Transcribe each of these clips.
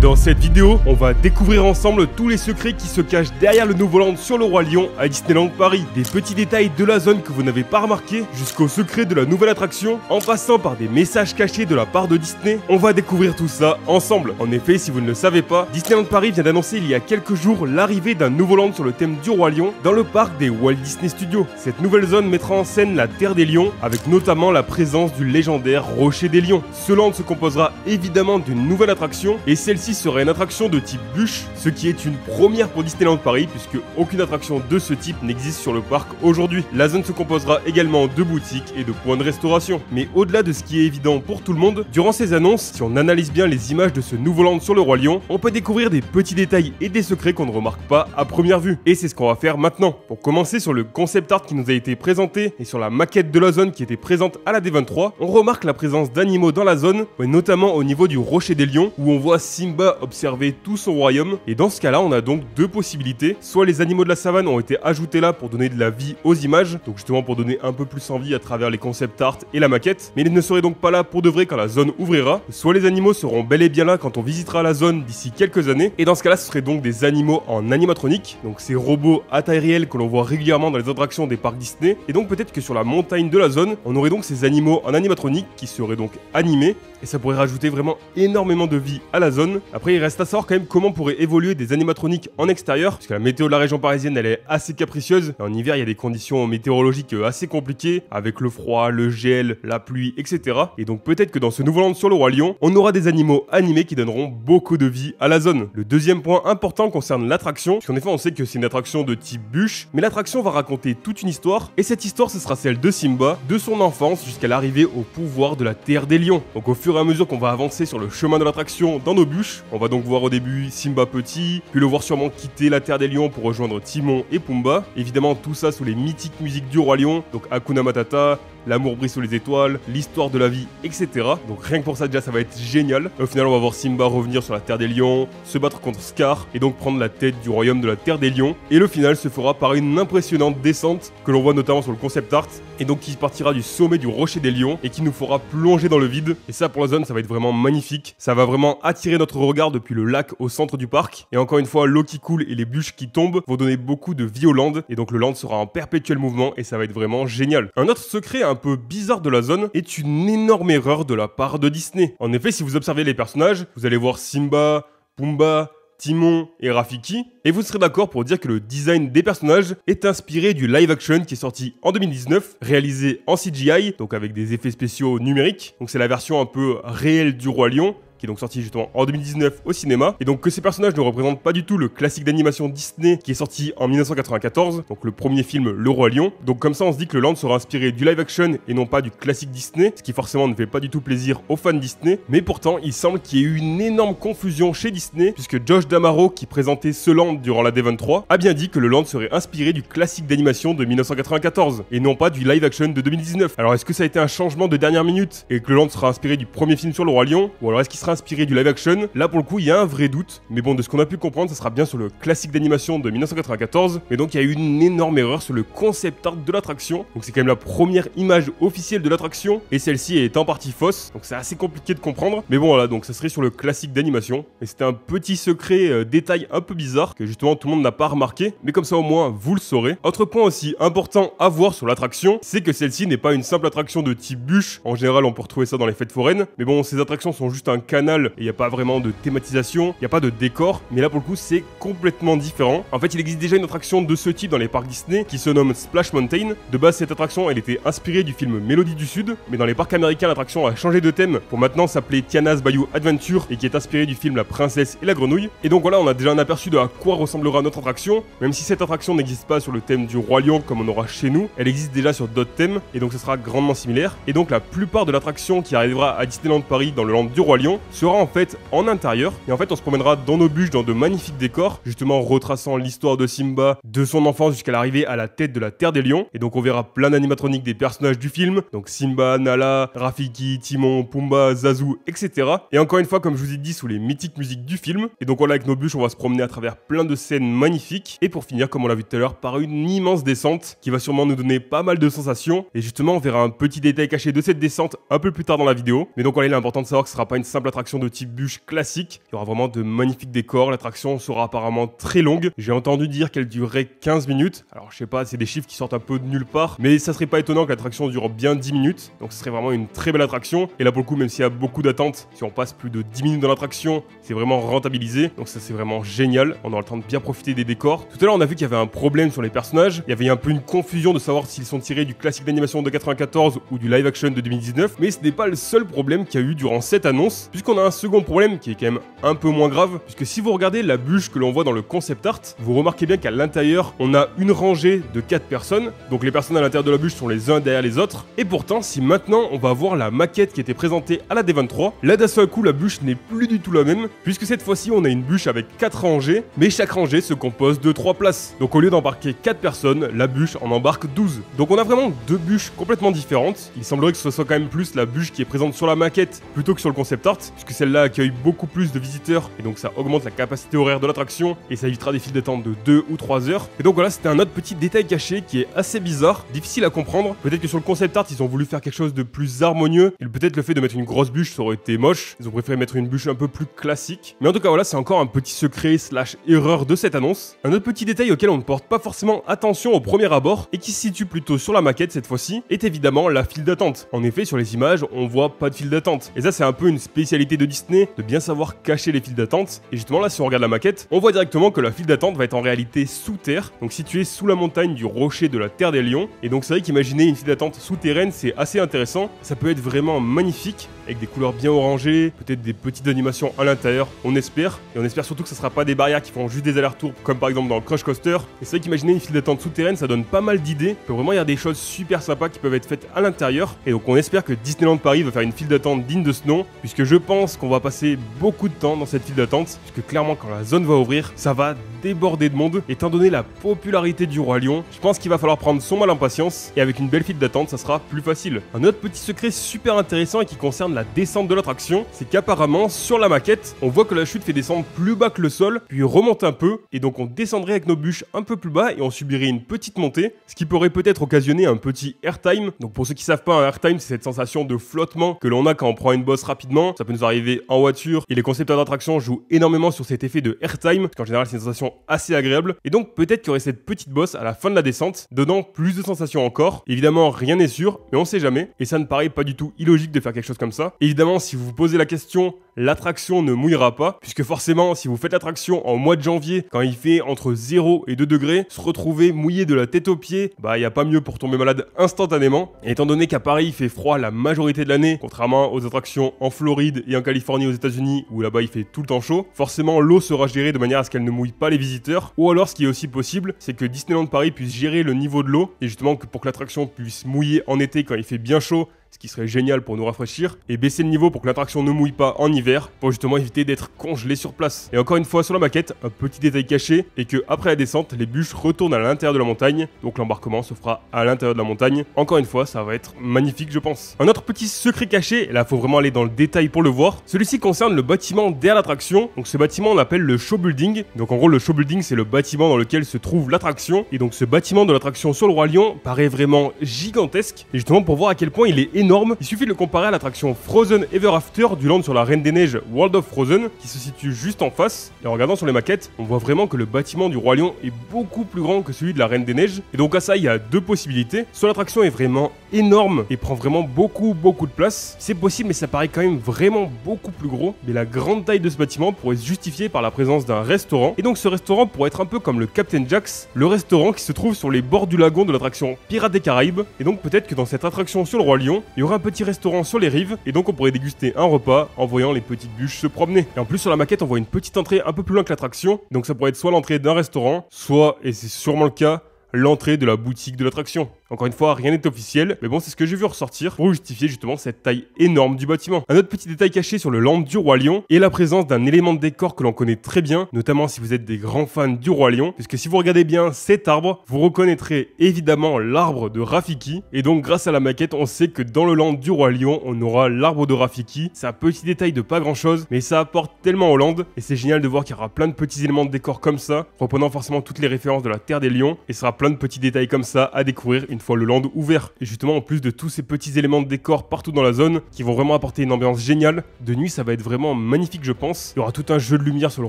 Dans cette vidéo, on va découvrir ensemble tous les secrets qui se cachent derrière le nouveau land sur le Roi Lion à Disneyland Paris. Des petits détails de la zone que vous n'avez pas remarqué, jusqu'au secret de la nouvelle attraction, en passant par des messages cachés de la part de Disney. On va découvrir tout ça ensemble. En effet, si vous ne le savez pas, Disneyland Paris vient d'annoncer il y a quelques jours l'arrivée d'un nouveau land sur le thème du Roi Lion dans le parc des Walt Disney Studios. Cette nouvelle zone mettra en scène la Terre des Lions, avec notamment la présence du légendaire Rocher des Lions. Ce land se composera évidemment d'une nouvelle attraction, et celle-ci serait une attraction de type bûche, ce qui est une première pour Disneyland Paris puisque aucune attraction de ce type n'existe sur le parc aujourd'hui. La zone se composera également de boutiques et de points de restauration. Mais au-delà de ce qui est évident pour tout le monde, durant ces annonces, si on analyse bien les images de ce nouveau land sur le Roi Lion, on peut découvrir des petits détails et des secrets qu'on ne remarque pas à première vue. Et c'est ce qu'on va faire maintenant. Pour commencer, sur le concept art qui nous a été présenté et sur la maquette de la zone qui était présente à la D23, on remarque la présence d'animaux dans la zone, notamment au niveau du Rocher des Lions, où on voit Simba observer tout son royaume. Et dans ce cas là, on a donc deux possibilités. Soit les animaux de la savane ont été ajoutés là pour donner de la vie aux images, donc justement pour donner un peu plus envie à travers les concept art et la maquette, mais ils ne seraient donc pas là pour de vrai quand la zone ouvrira. Soit les animaux seront bel et bien là quand on visitera la zone d'ici quelques années, et dans ce cas là ce seraient donc des animaux en animatronique, donc ces robots à taille réelle que l'on voit régulièrement dans les attractions des parcs Disney. Et donc peut-être que sur la montagne de la zone, on aurait donc ces animaux en animatronique qui seraient donc animés, et ça pourrait rajouter vraiment énormément de vie à la zone. Après, il reste à savoir quand même comment pourraient évoluer des animatroniques en extérieur, parce que la météo de la région parisienne elle est assez capricieuse. En hiver, il y a des conditions météorologiques assez compliquées, avec le froid, le gel, la pluie, etc. Et donc peut-être que dans ce nouveau land sur le Roi Lion, on aura des animaux animés qui donneront beaucoup de vie à la zone. Le deuxième point important concerne l'attraction, parce qu'en effet on sait que c'est une attraction de type bûche, mais l'attraction va raconter toute une histoire, et cette histoire ce sera celle de Simba, de son enfance jusqu'à l'arrivée au pouvoir de la Terre des Lions. Donc au fur et à mesure qu'on va avancer sur le chemin de l'attraction dans nos bûches, on va donc voir au début Simba petit, puis le voir sûrement quitter la Terre des Lions pour rejoindre Timon et Pumba. Évidemment tout ça sous les mythiques musiques du Roi Lion, donc Hakuna Matata, L'amour brille sous les étoiles, l'histoire de la vie, etc. Donc rien que pour ça déjà ça va être génial. Au final on va voir Simba revenir sur la Terre des Lions, se battre contre Scar et donc prendre la tête du royaume de la Terre des Lions. Et le final se fera par une impressionnante descente que l'on voit notamment sur le concept art, et donc qui partira du sommet du Rocher des Lions et qui nous fera plonger dans le vide. Et ça pour la zone ça va être vraiment magnifique. Ça va vraiment attirer notre regard depuis le lac au centre du parc. Et encore une fois, l'eau qui coule et les bûches qui tombent vont donner beaucoup de vie au land, et donc le land sera en perpétuel mouvement et ça va être vraiment génial. Un autre secret un peu bizarre de la zone est une énorme erreur de la part de Disney. En effet, si vous observez les personnages, vous allez voir Simba, Pumba, Timon et Rafiki, et vous serez d'accord pour dire que le design des personnages est inspiré du live action qui est sorti en 2019, réalisé en CGI, donc avec des effets spéciaux numériques. Donc c'est la version un peu réelle du Roi Lion, qui est donc sorti justement en 2019 au cinéma, et donc que ces personnages ne représentent pas du tout le classique d'animation Disney qui est sorti en 1994, donc le premier film Le Roi Lion. Donc comme ça on se dit que le land sera inspiré du live action et non pas du classique Disney, ce qui forcément ne fait pas du tout plaisir aux fans Disney, mais pourtant il semble qu'il y ait eu une énorme confusion chez Disney, puisque Josh D'Amaro, qui présentait ce land durant la D23, a bien dit que le land serait inspiré du classique d'animation de 1994, et non pas du live action de 2019. Alors est-ce que ça a été un changement de dernière minute, et que le land sera inspiré du premier film sur le Roi Lion, ou alors est-ce qu'il sera inspiré du live action? Là pour le coup il y a un vrai doute, mais bon, de ce qu'on a pu comprendre ça sera bien sur le classique d'animation de 1994, mais donc il y a eu une énorme erreur sur le concept art de l'attraction. Donc c'est quand même la première image officielle de l'attraction, et celle-ci est en partie fausse, donc c'est assez compliqué de comprendre, mais bon voilà, donc ça serait sur le classique d'animation, et c'était un petit secret, détail un peu bizarre, que justement tout le monde n'a pas remarqué, mais comme ça au moins vous le saurez. Autre point aussi important à voir sur l'attraction, c'est que celle-ci n'est pas une simple attraction de type bûche. En général on peut retrouver ça dans les fêtes foraines, mais bon, ces attractions sont juste un canal, et il n'y a pas vraiment de thématisation, il n'y a pas de décor, mais là pour le coup c'est complètement différent. En fait il existe déjà une attraction de ce type dans les parcs Disney qui se nomme Splash Mountain. De base cette attraction elle était inspirée du film Mélodie du Sud, mais dans les parcs américains l'attraction a changé de thème pour maintenant s'appeler Tiana's Bayou Adventure, et qui est inspirée du film La Princesse et la Grenouille. Et donc voilà, on a déjà un aperçu de à quoi ressemblera notre attraction, même si cette attraction n'existe pas sur le thème du Roi Lion comme on aura chez nous, elle existe déjà sur d'autres thèmes, et donc ce sera grandement similaire. Et donc la plupart de l'attraction qui arrivera à Disneyland Paris dans le land du Roi Lion sera en fait en intérieur, et en fait on se promènera dans nos bûches dans de magnifiques décors, justement retraçant l'histoire de Simba, de son enfance jusqu'à l'arrivée à la tête de la Terre des Lions. Et donc on verra plein d'animatroniques des personnages du film, donc Simba, Nala, Rafiki, Timon, Pumba, Zazu, etc. Et encore une fois comme je vous ai dit, sous les mythiques musiques du film. Et donc voilà, avec nos bûches on va se promener à travers plein de scènes magnifiques, et pour finir comme on l'a vu tout à l'heure par une immense descente qui va sûrement nous donner pas mal de sensations. Et justement on verra un petit détail caché de cette descente un peu plus tard dans la vidéo, mais donc voilà, il est important de savoir que ce sera pas une simple attraction attraction de type bûche classique. Il y aura vraiment de magnifiques décors. L'attraction sera apparemment très longue. J'ai entendu dire qu'elle durerait 15 minutes. Alors je sais pas, c'est des chiffres qui sortent un peu de nulle part, mais ça serait pas étonnant que l'attraction dure bien 10 minutes. Donc ce serait vraiment une très belle attraction. Et là pour le coup, même s'il y a beaucoup d'attentes, si on passe plus de 10 minutes dans l'attraction, c'est vraiment rentabilisé. Donc ça c'est vraiment génial. On aura le temps de bien profiter des décors. Tout à l'heure on a vu qu'il y avait un problème sur les personnages. Il y avait un peu une confusion de savoir s'ils sont tirés du classique d'animation de 94 ou du live action de 2019. Mais ce n'est pas le seul problème qu'il y a eu durant cette annonce, puisqu'on a un second problème qui est quand même un peu moins grave, puisque si vous regardez la bûche que l'on voit dans le concept art, vous remarquez bien qu'à l'intérieur, on a une rangée de 4 personnes, donc les personnes à l'intérieur de la bûche sont les uns derrière les autres, et pourtant, si maintenant on va voir la maquette qui était présentée à la D23, là d'un seul coup, la bûche n'est plus du tout la même, puisque cette fois-ci, on a une bûche avec 4 rangées, mais chaque rangée se compose de 3 places. Donc au lieu d'embarquer 4 personnes, la bûche en embarque 12. Donc on a vraiment 2 bûches complètement différentes. Il semblerait que ce soit quand même plus la bûche qui est présente sur la maquette plutôt que sur le concept art, puisque celle-là accueille beaucoup plus de visiteurs, et donc ça augmente la capacité horaire de l'attraction, et ça évitera des files d'attente de 2 ou 3 heures. Et donc voilà, c'était un autre petit détail caché qui est assez bizarre, difficile à comprendre. Peut-être que sur le concept art, ils ont voulu faire quelque chose de plus harmonieux, et peut-être le fait de mettre une grosse bûche, ça aurait été moche. Ils ont préféré mettre une bûche un peu plus classique. Mais en tout cas, voilà, c'est encore un petit secret slash erreur de cette annonce. Un autre petit détail auquel on ne porte pas forcément attention au premier abord, et qui se situe plutôt sur la maquette cette fois-ci, est évidemment la file d'attente. En effet, sur les images, on voit pas de file d'attente. Et ça, c'est un peu une spécialité de Disney, de bien savoir cacher les files d'attente. Et justement, là, si on regarde la maquette, on voit directement que la file d'attente va être en réalité sous terre, donc située sous la montagne du rocher de la Terre des Lions. Et donc c'est vrai qu'imaginer une file d'attente souterraine, c'est assez intéressant. Ça peut être vraiment magnifique, avec des couleurs bien orangées, peut-être des petites animations à l'intérieur, on espère. Et on espère surtout que ça sera pas des barrières qui font juste des allers-retours, comme par exemple dans Crush Coaster. Et c'est vrai qu'imaginer une file d'attente souterraine, ça donne pas mal d'idées. Il peut vraiment y avoir des choses super sympas qui peuvent être faites à l'intérieur. Et donc on espère que Disneyland Paris va faire une file d'attente digne de ce nom, puisque je pense qu'on va passer beaucoup de temps dans cette file d'attente, puisque clairement quand la zone va ouvrir, ça va déborder de monde. Étant donné la popularité du Roi Lion, je pense qu'il va falloir prendre son mal en patience, et avec une belle file d'attente, ça sera plus facile. Un autre petit secret super intéressant et qui concerne la descente de l'attraction, c'est qu'apparemment sur la maquette, on voit que la chute fait descendre plus bas que le sol, puis remonte un peu, et donc on descendrait avec nos bûches un peu plus bas et on subirait une petite montée, ce qui pourrait peut-être occasionner un petit airtime. Donc pour ceux qui savent pas, un airtime, c'est cette sensation de flottement que l'on a quand on prend une bosse rapidement. Ça peut nous arriver en voiture, et les concepteurs d'attraction jouent énormément sur cet effet de airtime, parce qu'en général c'est une sensation assez agréable, et donc peut-être qu'il y aurait cette petite bosse à la fin de la descente, donnant plus de sensations encore. Évidemment, rien n'est sûr, mais on sait jamais, et ça ne paraît pas du tout illogique de faire quelque chose comme ça. Évidemment, si vous vous posez la question, l'attraction ne mouillera pas, puisque forcément, si vous faites l'attraction en mois de janvier, quand il fait entre 0 et 2 degrés, se retrouver mouillé de la tête aux pieds, bah il n'y a pas mieux pour tomber malade instantanément. Et étant donné qu'à Paris, il fait froid la majorité de l'année, contrairement aux attractions en Floride et en Californie aux États-Unis, où là-bas il fait tout le temps chaud, forcément l'eau sera gérée de manière à ce qu'elle ne mouille pas les visiteurs. Ou alors, ce qui est aussi possible, c'est que Disneyland Paris puisse gérer le niveau de l'eau, et justement que pour que l'attraction puisse mouiller en été quand il fait bien chaud, ce qui serait génial pour nous rafraîchir, et baisser le niveau pour que l'attraction ne mouille pas en hiver, pour justement éviter d'être congelé sur place. Et encore une fois sur la maquette, un petit détail caché, et que après la descente, les bûches retournent à l'intérieur de la montagne, donc l'embarquement se fera à l'intérieur de la montagne. Encore une fois, ça va être magnifique je pense. Un autre petit secret caché, et là faut vraiment aller dans le détail pour le voir, celui-ci concerne le bâtiment derrière l'attraction. Donc ce bâtiment on appelle le show building, donc en gros le show building c'est le bâtiment dans lequel se trouve l'attraction, et donc ce bâtiment de l'attraction sur le Roi Lion paraît vraiment gigantesque, et justement pour voir à quel point il est énorme, il suffit de le comparer à l'attraction Frozen Ever After du land sur la Reine des Neiges World of Frozen, qui se situe juste en face. Et en regardant sur les maquettes, on voit vraiment que le bâtiment du Roi Lion est beaucoup plus grand que celui de la Reine des Neiges. Et donc à ça, il y a deux possibilités. Soit l'attraction est vraiment énorme et prend vraiment beaucoup de place. C'est possible, mais ça paraît quand même vraiment beaucoup plus gros. Mais la grande taille de ce bâtiment pourrait se justifier par la présence d'un restaurant. Et donc ce restaurant pourrait être un peu comme le Captain Jack's, le restaurant qui se trouve sur les bords du lagon de l'attraction Pirates des Caraïbes. Et donc peut-être que dans cette attraction sur le Roi Lion, il y aura un petit restaurant sur les rives, et donc on pourrait déguster un repas en voyant les petites bûches se promener. Et en plus sur la maquette on voit une petite entrée un peu plus loin que l'attraction, donc ça pourrait être soit l'entrée d'un restaurant, soit, et c'est sûrement le cas, l'entrée de la boutique de l'attraction. Encore une fois, rien n'est officiel, mais bon, c'est ce que j'ai vu ressortir pour justifier justement cette taille énorme du bâtiment. Un autre petit détail caché sur le land du Roi Lion est la présence d'un élément de décor que l'on connaît très bien, notamment si vous êtes des grands fans du Roi Lion, puisque si vous regardez bien cet arbre, vous reconnaîtrez évidemment l'arbre de Rafiki, et donc grâce à la maquette, on sait que dans le land du Roi Lion, on aura l'arbre de Rafiki. C'est un petit détail de pas grand chose, mais ça apporte tellement au land, et c'est génial de voir qu'il y aura plein de petits éléments de décor comme ça, reprenant forcément toutes les références de la Terre des Lions, et ce sera plein de petits détails comme ça à découvrir une une fois le land ouvert. Et justement, en plus de tous ces petits éléments de décor partout dans la zone qui vont vraiment apporter une ambiance géniale, de nuit ça va être vraiment magnifique je pense. Il y aura tout un jeu de lumière sur le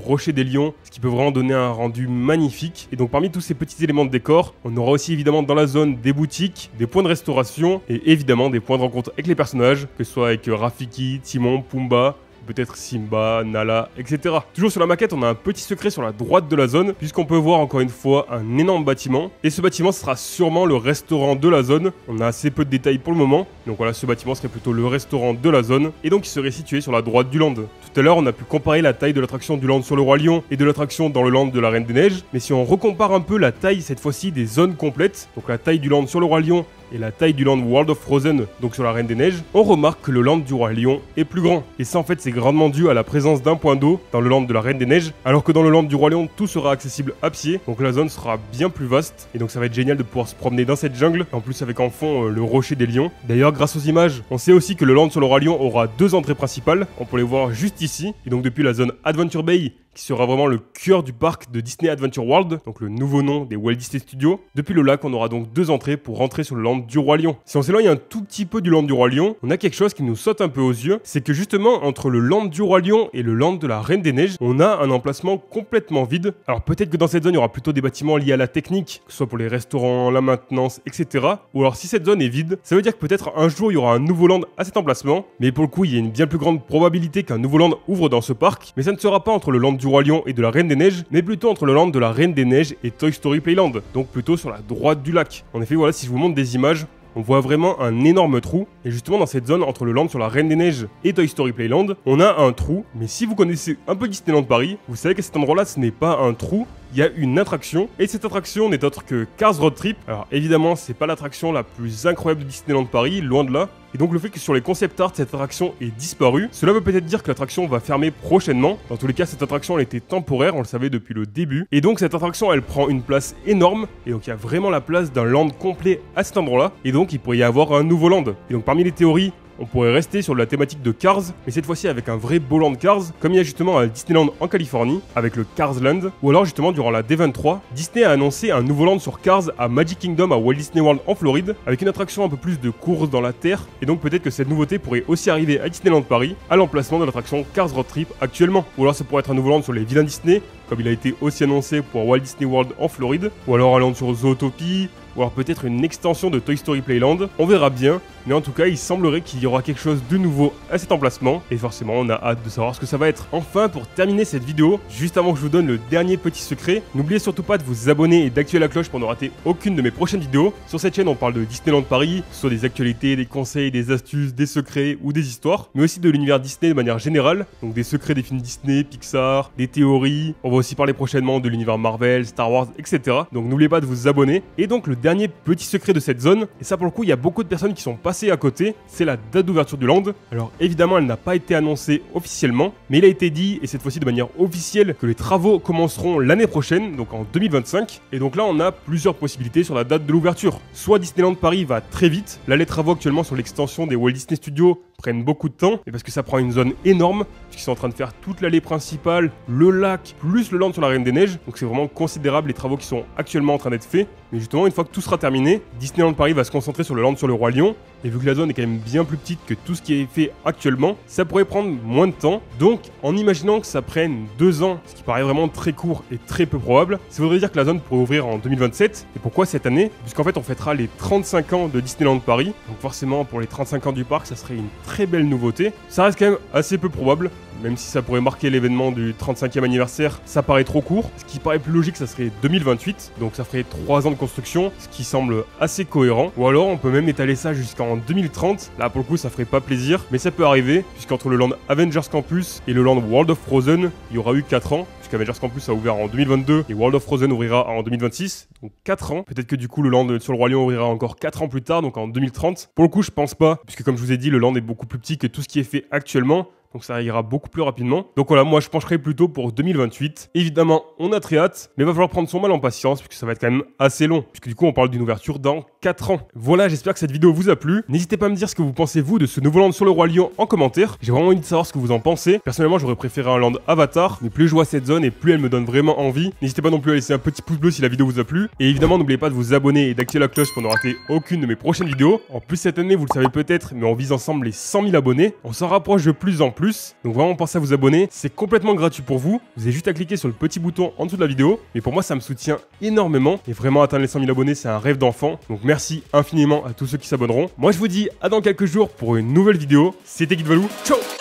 rocher des lions, ce qui peut vraiment donner un rendu magnifique. Et donc parmi tous ces petits éléments de décor, on aura aussi évidemment dans la zone des boutiques, des points de restauration et évidemment des points de rencontre avec les personnages, que ce soit avec Rafiki, Timon, Pumba, peut-être Simba, Nala, etc. Toujours sur la maquette, on a un petit secret sur la droite de la zone, puisqu'on peut voir encore une fois un énorme bâtiment. Et ce bâtiment sera sûrement le restaurant de la zone. On a assez peu de détails pour le moment. Donc voilà, ce bâtiment serait plutôt le restaurant de la zone. Et donc il serait situé sur la droite du land. Tout à l'heure, on a pu comparer la taille de l'attraction du land sur le Roi Lion et de l'attraction dans le land de la Reine des Neiges. Mais si on recompare un peu la taille, cette fois-ci, des zones complètes, donc la taille du land sur le Roi Lion et la taille du land World of Frozen, donc sur la Reine des Neiges, on remarque que le land du Roi Lion est plus grand. Et ça en fait c'est grandement dû à la présence d'un point d'eau dans le land de la Reine des Neiges, alors que dans le land du Roi Lion tout sera accessible à pied, donc la zone sera bien plus vaste, et donc ça va être génial de pouvoir se promener dans cette jungle, en plus avec en fond le rocher des lions. D'ailleurs grâce aux images, on sait aussi que le land sur le Roi Lion aura 2 entrées principales, on peut les voir juste ici, et donc depuis la zone Adventure Bay, qui sera vraiment le cœur du parc de Disney Adventure World, donc le nouveau nom des Walt Disney Studios. Depuis le lac, on aura donc 2 entrées pour rentrer sur le land du Roi Lion. Si on s'éloigne un tout petit peu du land du Roi Lion, on a quelque chose qui nous saute un peu aux yeux, c'est que justement entre le land du Roi Lion et le land de la Reine des Neiges, on a un emplacement complètement vide. Alors peut-être que dans cette zone, il y aura plutôt des bâtiments liés à la technique, que ce soit pour les restaurants, la maintenance, etc. Ou alors si cette zone est vide, ça veut dire que peut-être un jour il y aura un nouveau land à cet emplacement, mais pour le coup, il y a une bien plus grande probabilité qu'un nouveau land ouvre dans ce parc, mais ça ne sera pas entre le land du Roi Lion et de la Reine des Neiges, mais plutôt entre le land de la Reine des Neiges et Toy Story Playland, donc plutôt sur la droite du lac. En effet, voilà, si je vous montre des images, on voit vraiment un énorme trou, et justement dans cette zone entre le land sur la Reine des Neiges et Toy Story Playland, on a un trou, mais si vous connaissez un peu Disneyland Paris, vous savez qu'à cet endroit-là, ce n'est pas un trou, il y a une attraction, et cette attraction n'est autre que Cars Road Trip. Alors évidemment, c'est pas l'attraction la plus incroyable de Disneyland Paris, loin de là. Et donc le fait que sur les concept art, cette attraction ait disparu, cela veut peut-être dire que l'attraction va fermer prochainement. Dans tous les cas, cette attraction elle était temporaire, on le savait depuis le début. Et donc cette attraction elle prend une place énorme, et donc il y a vraiment la place d'un land complet à cet endroit-là. Et donc il pourrait y avoir un nouveau land. Et donc parmi les théories, on pourrait rester sur la thématique de Cars, mais cette fois-ci avec un vrai beau land Cars, comme il y a justement à Disneyland en Californie, avec le Cars Land. Ou alors justement durant la D23, Disney a annoncé un nouveau land sur Cars à Magic Kingdom à Walt Disney World en Floride, avec une attraction un peu plus de course dans la terre, et donc peut-être que cette nouveauté pourrait aussi arriver à Disneyland Paris, à l'emplacement de l'attraction Cars Road Trip actuellement. Ou alors ça pourrait être un nouveau land sur les vilains Disney, comme il a été aussi annoncé pour Walt Disney World en Floride, ou alors un land sur Zootopie, ou alors peut-être une extension de Toy Story Playland, on verra bien, mais en tout cas il semblerait qu'il y aura quelque chose de nouveau à cet emplacement, et forcément on a hâte de savoir ce que ça va être. Enfin, pour terminer cette vidéo, juste avant que je vous donne le dernier petit secret, n'oubliez surtout pas de vous abonner et d'activer la cloche pour ne rater aucune de mes prochaines vidéos. Sur cette chaîne on parle de Disneyland Paris, que ce soit des actualités, des conseils, des astuces, des secrets ou des histoires, mais aussi de l'univers Disney de manière générale, donc des secrets des films Disney, Pixar, des théories, on va aussi parler prochainement de l'univers Marvel, Star Wars, etc. Donc n'oubliez pas de vous abonner, et donc le dernier petit secret de cette zone, et ça pour le coup il y a beaucoup de personnes qui sont passées à côté, c'est la date d'ouverture du land. Alors évidemment elle n'a pas été annoncée officiellement, mais il a été dit, et cette fois-ci de manière officielle, que les travaux commenceront l'année prochaine, donc en 2025, et donc là on a plusieurs possibilités sur la date de l'ouverture. Soit Disneyland Paris va très vite, là les travaux actuellement sur l'extension des Walt Disney Studios prennent beaucoup de temps, et parce que ça prend une zone énorme, puisqu'ils sont en train de faire toute l'allée principale, le lac, plus le land sur la Reine des Neiges, donc c'est vraiment considérable les travaux qui sont actuellement en train d'être faits. Mais justement, une fois que tout sera terminé, Disneyland Paris va se concentrer sur le land sur le Roi Lion, et vu que la zone est quand même bien plus petite que tout ce qui est fait actuellement, ça pourrait prendre moins de temps. Donc, en imaginant que ça prenne 2 ans, ce qui paraît vraiment très court et très peu probable, ça voudrait dire que la zone pourrait ouvrir en 2027. Et pourquoi cette année? Puisqu'en fait, on fêtera les 35 ans de Disneyland Paris, donc forcément, pour les 35 ans du parc, ça serait une très belle nouveauté. Ça reste quand même assez peu probable, même si ça pourrait marquer l'événement du 35e anniversaire, ça paraît trop court. Ce qui paraît plus logique, ça serait 2028, donc ça ferait 3 ans de construction, ce qui semble assez cohérent. Ou alors on peut même étaler ça jusqu'en 2030, là pour le coup ça ferait pas plaisir, mais ça peut arriver, puisqu'entre le land Avengers Campus et le land World of Frozen, il y aura eu 4 ans, puisqu'Avengers Campus a ouvert en 2022 et World of Frozen ouvrira en 2026, donc 4 ans. Peut-être que du coup le land sur le Roi Lion ouvrira encore 4 ans plus tard, donc en 2030. Pour le coup je pense pas, puisque comme je vous ai dit, le land est beaucoup plus petit que tout ce qui est fait actuellement. donc ça ira beaucoup plus rapidement. Donc voilà, moi je pencherai plutôt pour 2028. Évidemment, on a très hâte, mais il va falloir prendre son mal en patience, puisque ça va être quand même assez long, puisque du coup on parle d'une ouverture dans 4 ans. Voilà, j'espère que cette vidéo vous a plu. N'hésitez pas à me dire ce que vous pensez vous de ce nouveau land sur le Roi Lion en commentaire. J'ai vraiment envie de savoir ce que vous en pensez. Personnellement, j'aurais préféré un land Avatar, mais plus je vois cette zone et plus elle me donne vraiment envie. N'hésitez pas non plus à laisser un petit pouce bleu si la vidéo vous a plu. Et évidemment, n'oubliez pas de vous abonner et d'activer la cloche pour ne rater aucune de mes prochaines vidéos. En plus, cette année, vous le savez peut-être, mais on vise ensemble les 100 000 abonnés. On s'en rapproche de plus en plus. Donc vraiment, pensez à vous abonner. C'est complètement gratuit pour vous. Vous avez juste à cliquer sur le petit bouton en dessous de la vidéo. Mais pour moi, ça me soutient énormément. Et vraiment, atteindre les 100 000 abonnés, c'est un rêve d'enfant. Donc merci infiniment à tous ceux qui s'abonneront. Moi, je vous dis à dans quelques jours pour une nouvelle vidéo. C'était Guide Valou. Ciao!